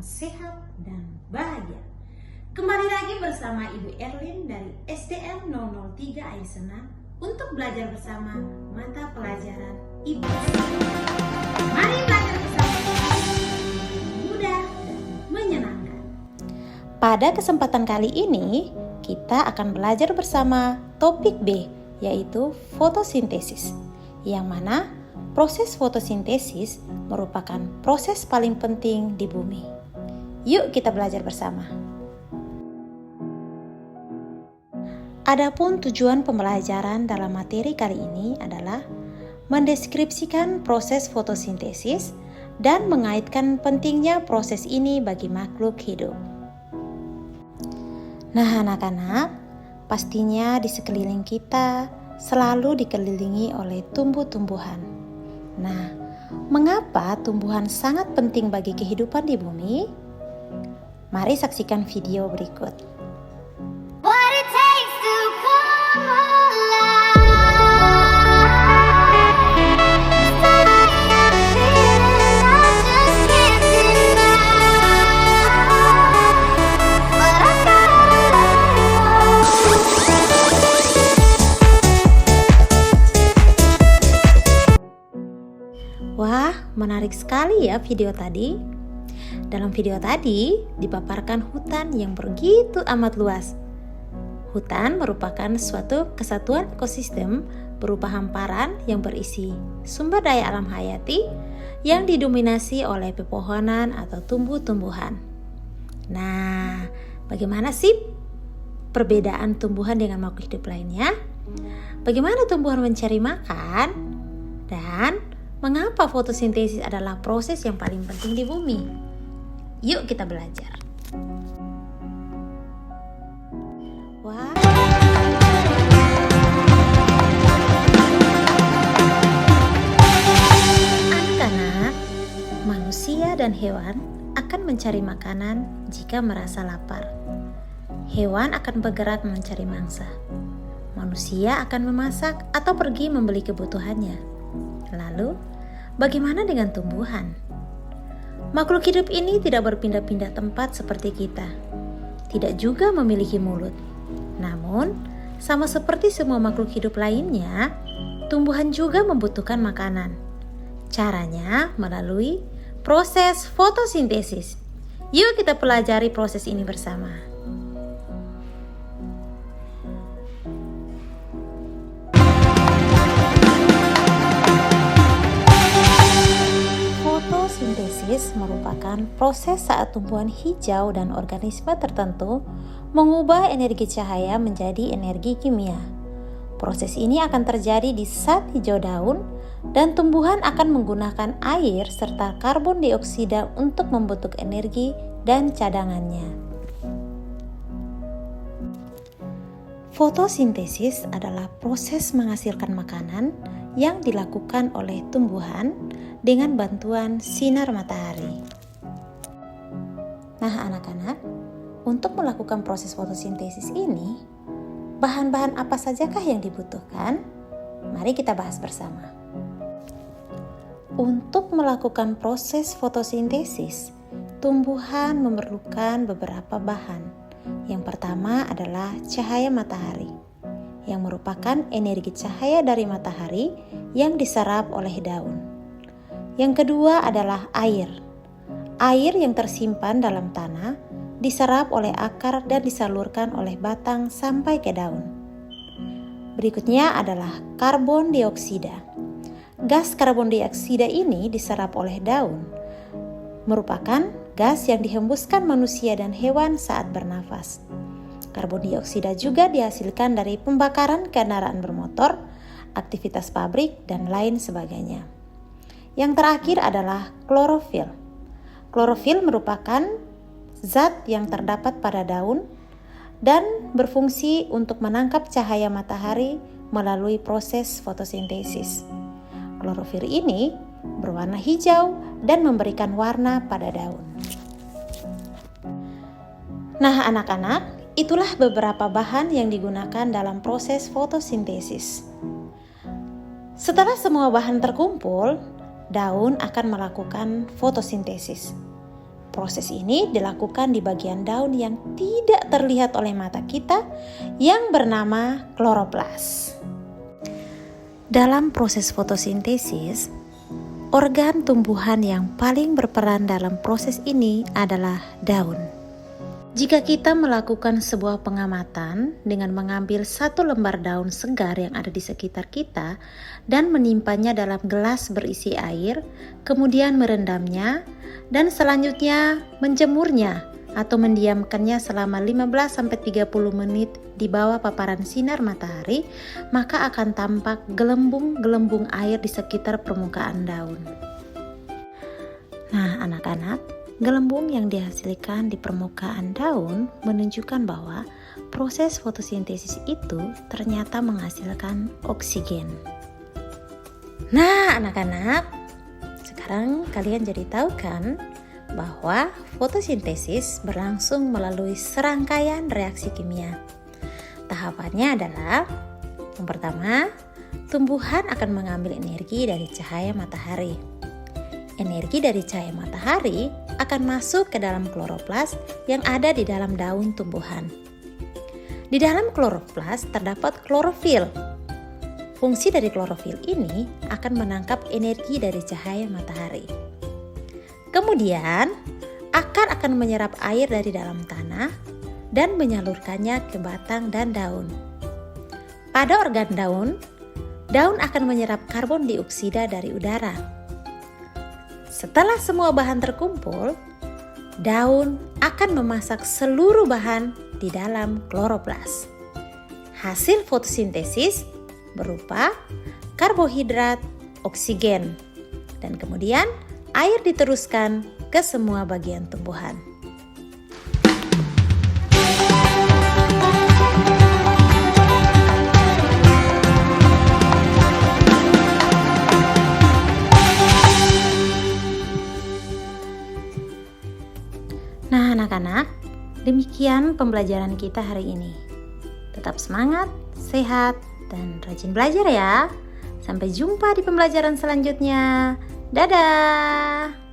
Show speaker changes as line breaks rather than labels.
sehat dan bahagia. Kembali lagi bersama Ibu Erlin dari SDN 003 Aisena untuk belajar bersama mata pelajaran IPS. Mari belajar bersama, mudah dan menyenangkan. Pada kesempatan kali ini, kita akan belajar bersama topik B, yaitu fotosintesis, yang mana proses fotosintesis merupakan proses paling penting di bumi. Yuk kita belajar bersama. Adapun tujuan pembelajaran dalam materi kali ini adalah mendeskripsikan proses fotosintesis dan mengaitkan pentingnya proses ini bagi makhluk hidup. Nah anak-anak, pastinya di sekeliling kita selalu dikelilingi oleh tumbuh-tumbuhan. Nah, mengapa tumbuhan sangat penting bagi kehidupan di bumi? Mari saksikan video berikut. Wah, menarik sekali ya video tadi. Dalam video tadi dipaparkan hutan yang begitu amat luas. Hutan merupakan suatu kesatuan ekosistem berupa hamparan yang berisi sumber daya alam hayati yang didominasi oleh pepohonan atau tumbuh-tumbuhan. Nah, bagaimana sih perbedaan tumbuhan dengan makhluk hidup lainnya? Bagaimana tumbuhan mencari makan? Dan mengapa fotosintesis adalah proses yang paling penting di bumi? Yuk kita belajar. Wah. Anak-anak, manusia dan hewan akan mencari makanan jika merasa lapar. Hewan akan bergerak mencari mangsa. Manusia akan memasak atau pergi membeli kebutuhannya. Lalu, bagaimana dengan tumbuhan? Makhluk hidup ini tidak berpindah-pindah tempat seperti kita. Tidak juga memiliki mulut. Namun, sama seperti semua makhluk hidup lainnya, tumbuhan juga membutuhkan makanan. Caranya melalui proses fotosintesis. Yuk kita pelajari proses ini bersama. Fotosintesis merupakan proses saat tumbuhan hijau dan organisme tertentu mengubah energi cahaya menjadi energi kimia. Proses ini akan terjadi di saat hijau daun dan tumbuhan akan menggunakan air serta karbon dioksida untuk membentuk energi dan cadangannya. Fotosintesis adalah proses menghasilkan makanan yang dilakukan oleh tumbuhan dengan bantuan sinar matahari. Nah anak-anak, untuk melakukan proses fotosintesis ini, bahan-bahan apa sajakah yang dibutuhkan? Mari kita bahas bersama. Untuk melakukan proses fotosintesis, tumbuhan memerlukan beberapa bahan. Yang pertama adalah cahaya matahari, yang merupakan energi cahaya dari matahari yang diserap oleh daun. Yang kedua adalah air. Air yang tersimpan dalam tanah diserap oleh akar dan disalurkan oleh batang sampai ke daun. Berikutnya adalah karbon dioksida. Gas karbon dioksida ini diserap oleh daun. Merupakan gas yang dihembuskan manusia dan hewan saat bernafas. Karbon dioksida juga dihasilkan dari pembakaran kendaraan bermotor, aktivitas pabrik, dan lain sebagainya. Yang terakhir adalah klorofil. Klorofil merupakan zat yang terdapat pada daun dan berfungsi untuk menangkap cahaya matahari melalui proses fotosintesis. Klorofil ini berwarna hijau dan memberikan warna pada daun. Nah anak-anak, itulah beberapa bahan yang digunakan dalam proses fotosintesis. Setelah semua bahan terkumpul, daun akan melakukan fotosintesis. Proses ini dilakukan di bagian daun yang tidak terlihat oleh mata kita yang bernama kloroplas. Dalam proses fotosintesis, organ tumbuhan yang paling berperan dalam proses ini adalah daun. Jika kita melakukan sebuah pengamatan dengan mengambil satu lembar daun segar yang ada di sekitar kita dan menimpanya dalam gelas berisi air, kemudian merendamnya, dan selanjutnya menjemurnya atau mendiamkannya selama 15-30 menit di bawah paparan sinar matahari, maka akan tampak gelembung-gelembung air di sekitar permukaan daun. Nah, anak-anak, gelembung yang dihasilkan di permukaan daun menunjukkan bahwa proses fotosintesis itu ternyata menghasilkan oksigen. Nah, anak-anak, sekarang kalian jadi tahu kan bahwa fotosintesis berlangsung melalui serangkaian reaksi kimia. Tahapannya adalah yang pertama, tumbuhan akan mengambil energi dari cahaya matahari. Energi dari cahaya matahari akan masuk ke dalam kloroplas yang ada di dalam daun tumbuhan. Di dalam kloroplas terdapat klorofil. Fungsi dari klorofil ini akan menangkap energi dari cahaya matahari. Kemudian, akar akan menyerap air dari dalam tanah dan menyalurkannya ke batang dan daun. Pada organ daun, daun akan menyerap karbon dioksida dari udara. Setelah semua bahan terkumpul, daun akan memasak seluruh bahan di dalam kloroplas. Hasil fotosintesis berupa karbohidrat, oksigen, dan kemudian air diteruskan ke semua bagian tumbuhan. Nah, anak-anak, demikian pembelajaran kita hari ini. Tetap semangat, sehat, dan rajin belajar ya. Sampai jumpa di pembelajaran selanjutnya. Dadah!